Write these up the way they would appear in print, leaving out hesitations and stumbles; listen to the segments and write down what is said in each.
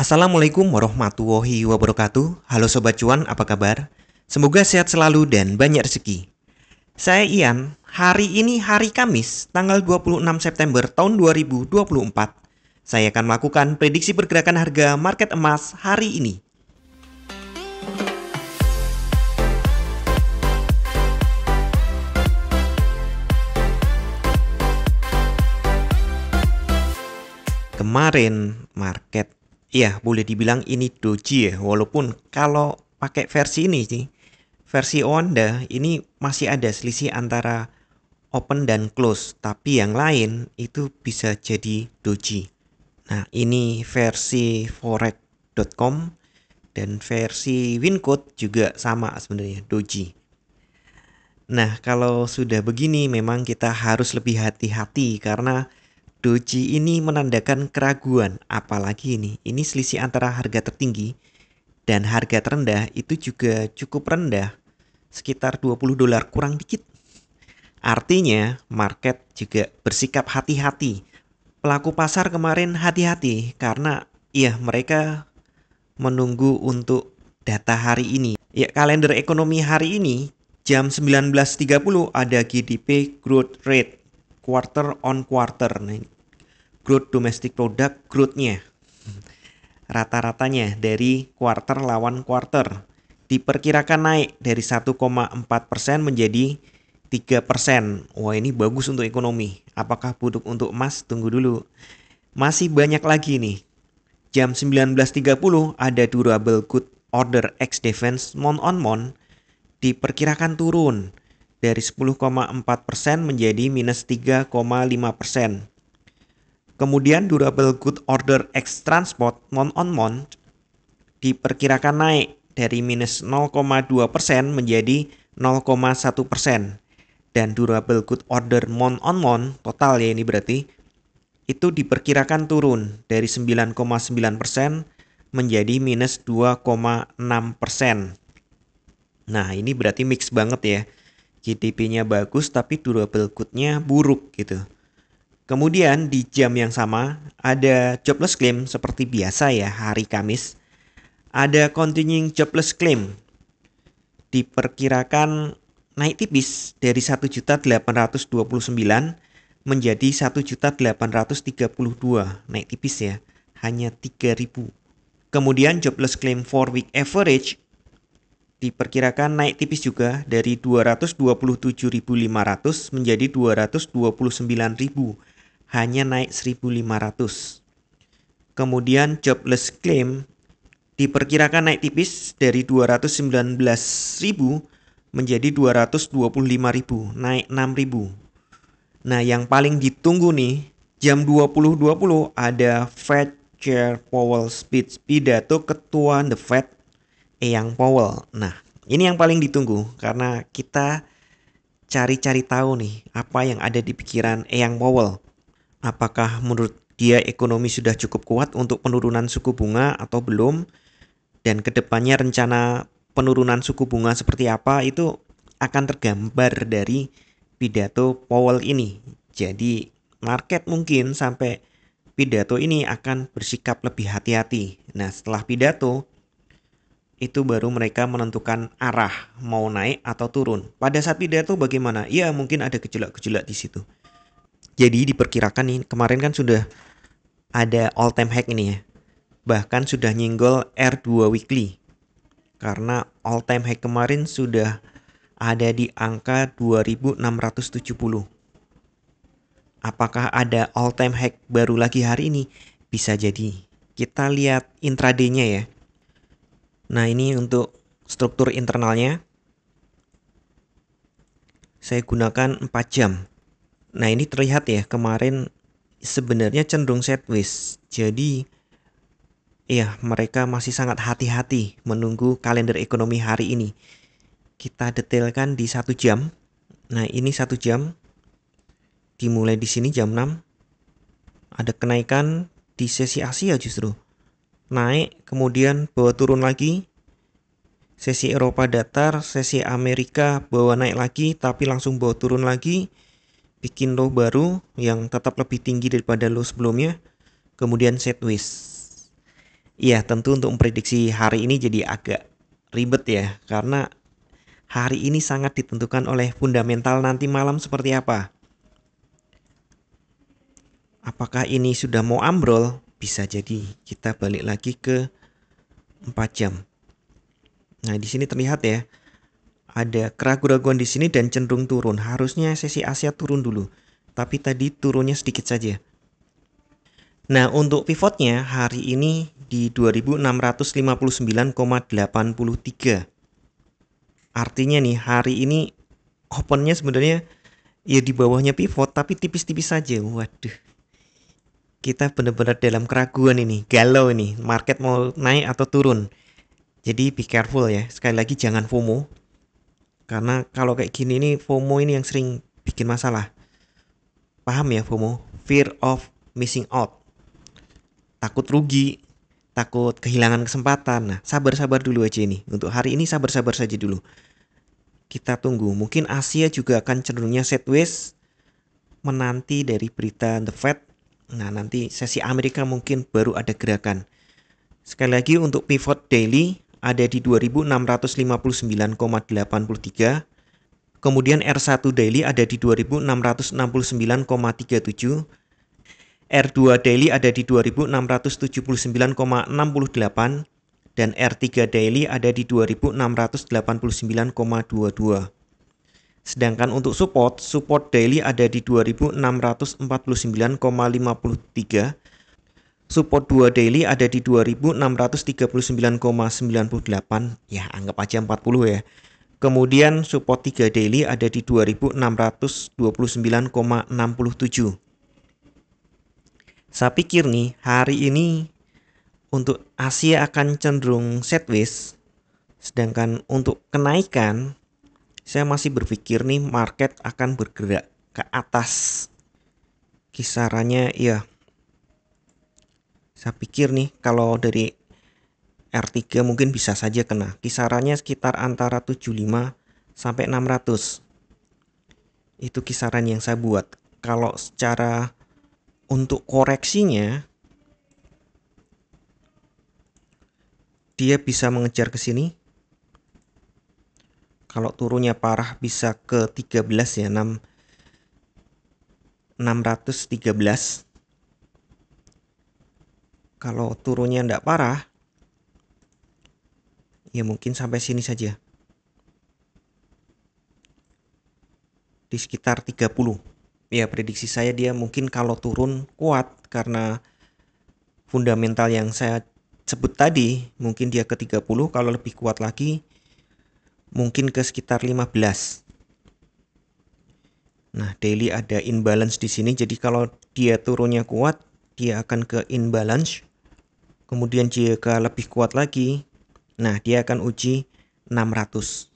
Assalamualaikum warahmatullahi wabarakatuh. Halo Sobat Cuan, apa kabar? Semoga sehat selalu dan banyak rezeki. Saya Ian, hari ini hari Kamis, tanggal 26 September tahun 2024. Saya akan melakukan prediksi pergerakan harga market emas hari ini. Kemarin market, ya boleh dibilang ini doji ya, walaupun kalau pakai versi ini sih, versi Onda ini masih ada selisih antara open dan close, tapi yang lain itu bisa jadi doji. Nah, ini versi forex.com dan versi Wincode juga sama sebenarnya, doji. Nah, kalau sudah begini memang kita harus lebih hati-hati karena doji ini menandakan keraguan, apalagi ini selisih antara harga tertinggi dan harga terendah itu juga cukup rendah, sekitar $20 kurang dikit. Artinya market juga bersikap hati-hati. Pelaku pasar kemarin hati-hati karena mereka menunggu untuk data hari ini. Ya, kalender ekonomi hari ini jam 19.30 ada GDP growth rate quarter on quarter. Nah, growth domestic product growth-nya. Rata-ratanya dari quarter lawan quarter diperkirakan naik dari 1,4% menjadi 3%. Wah, ini bagus untuk ekonomi. Apakah buruk untuk emas? Tunggu dulu. Masih banyak lagi nih. Jam 19.30 ada durable good order ex defense month on month diperkirakan turun dari 10,4% menjadi minus 3,5%. Kemudian durable good order ex transport month on month diperkirakan naik dari minus 0,2% menjadi 0,1%. Dan durable good order month on month total ya ini berarti itu diperkirakan turun dari 9,9% menjadi minus 2,6%. Nah, ini berarti mix banget ya. GDP-nya bagus tapi durable good-nya buruk gitu. Kemudian di jam yang sama ada jobless claim seperti biasa ya hari Kamis. Ada continuing jobless claim diperkirakan naik tipis dari 1.829 menjadi 1.832, naik tipis ya, hanya 3.000. Kemudian jobless claim 4-week average diperkirakan naik tipis juga dari 227.500 menjadi 229.000, hanya naik 1.500. Kemudian jobless claim diperkirakan naik tipis dari 219.000 menjadi 225.000, naik 6.000. Nah, yang paling ditunggu nih, jam 20.20 ada Fed Chair Powell speech, pidato ketua The Fed Eyang Powell. Nah, ini yang paling ditunggu karena kita cari-cari tahu nih apa yang ada di pikiran Eyang Powell. Apakah menurut dia ekonomi sudah cukup kuat untuk penurunan suku bunga atau belum? Dan kedepannya rencana penurunan suku bunga seperti apa itu akan tergambar dari pidato Powell ini. Jadi market mungkin sampai pidato ini akan bersikap lebih hati-hati. Nah, setelah pidato itu baru mereka menentukan arah mau naik atau turun. Pada saat pidato bagaimana? Ya, mungkin ada gejolak-gejolak di situ. Jadi diperkirakan nih, kemarin kan sudah ada all time high ini ya. Bahkan sudah nyenggol R2 weekly. Karena all time high kemarin sudah ada di angka 2670. Apakah ada all time high baru lagi hari ini? Bisa jadi. Kita lihat intraday-nya ya. Nah, ini untuk struktur internalnya. Saya gunakan 4 jam. Nah, ini terlihat ya, kemarin sebenarnya cenderung sideways. Jadi ya, mereka masih sangat hati-hati menunggu kalender ekonomi hari ini. Kita detailkan di 1 jam. Nah, ini 1 jam. Dimulai di sini jam 6. Ada kenaikan di sesi Asia justru. Naik, kemudian bawa turun lagi. Sesi Eropa datar, sesi Amerika bawa naik lagi, tapi langsung bawa turun lagi. Bikin low baru yang tetap lebih tinggi daripada low sebelumnya. Kemudian sideways. Iya, tentu untuk memprediksi hari ini jadi agak ribet ya, karena hari ini sangat ditentukan oleh fundamental nanti malam seperti apa. Apakah ini sudah mau ambrol? Bisa jadi kita balik lagi ke 4 jam. Nah, di sini terlihat ya, ada keraguan-keraguan di sini dan cenderung turun. Harusnya sesi Asia turun dulu, tapi tadi turunnya sedikit saja. Nah, untuk pivotnya hari ini di 2659,83. Artinya nih, hari ini opennya sebenarnya ya di bawahnya pivot tapi tipis-tipis saja. Waduh, kita benar-benar dalam keraguan ini, galau ini, market mau naik atau turun. Jadi be careful ya. Sekali lagi jangan FOMO. Karena kalau kayak gini nih FOMO ini yang sering bikin masalah. Paham ya FOMO? Fear of missing out. Takut rugi, takut kehilangan kesempatan. Nah, sabar-sabar dulu aja ini. Untuk hari ini sabar-sabar saja dulu. Kita tunggu. Mungkin Asia juga akan cenderungnya sideways menanti dari berita The Fed. Nah, nanti sesi Amerika mungkin baru ada gerakan. Sekali lagi untuk pivot daily ada di 2659,83. Kemudian R1 daily ada di 2669,37. R2 daily ada di 2679,68 dan R3 daily ada di 2689,22. Sedangkan untuk support daily ada di 2649,53. Support 2 daily ada di 2639,98. Ya, anggap aja 40 ya. Kemudian support 3 daily ada di 2629,67. Saya pikir nih hari ini untuk Asia akan cenderung sideways. Sedangkan untuk kenaikan saya masih berpikir nih market akan bergerak ke atas. Kisarannya ya. Saya pikir nih kalau dari R3 mungkin bisa saja kena. Kisarannya sekitar antara 75 sampai 600. Itu kisaran yang saya buat. Kalau secara untuk koreksinya dia bisa mengejar ke sini. Kalau turunnya parah bisa ke 13 ya, 613. Kalau turunnya enggak parah ya mungkin sampai sini saja. Di sekitar 30. Ya, prediksi saya dia mungkin kalau turun kuat karena fundamental yang saya sebut tadi, mungkin dia ke 30, kalau lebih kuat lagi mungkin ke sekitar 15. Nah, daily ada imbalance di sini, jadi kalau dia turunnya kuat, dia akan ke imbalance. Kemudian jika lebih kuat lagi, nah dia akan uji 600.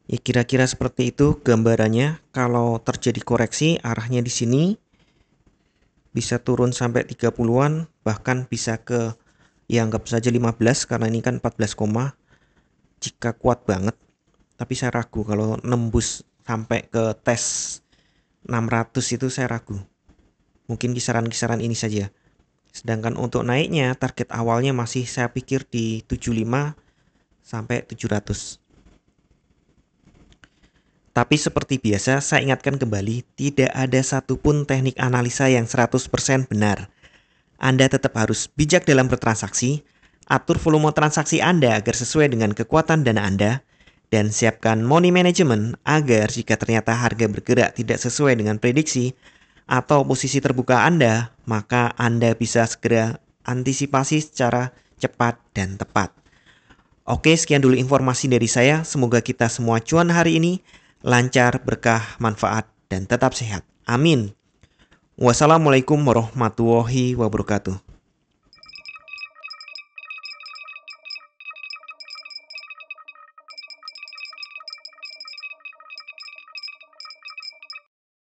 Ya kira-kira seperti itu gambarannya. Kalau terjadi koreksi arahnya di sini bisa turun sampai 30-an, bahkan bisa ke ya anggap saja 15 karena ini kan 14, jika kuat banget. Tapi saya ragu kalau nembus sampai ke tes 600 itu saya ragu. Mungkin kisaran-kisaran ini saja. Sedangkan untuk naiknya target awalnya masih saya pikir di 75 sampai 700. Tapi seperti biasa saya ingatkan kembali, tidak ada satupun teknik analisa yang 100% benar. Anda tetap harus bijak dalam bertransaksi, atur volume transaksi Anda agar sesuai dengan kekuatan dana Anda, dan siapkan money management agar jika ternyata harga bergerak tidak sesuai dengan prediksi atau posisi terbuka Anda, maka Anda bisa segera antisipasi secara cepat dan tepat. Oke, sekian dulu informasi dari saya. Semoga kita semua cuan hari ini lancar, berkah, manfaat, dan tetap sehat. Amin. Wassalamualaikum warahmatullahi wabarakatuh.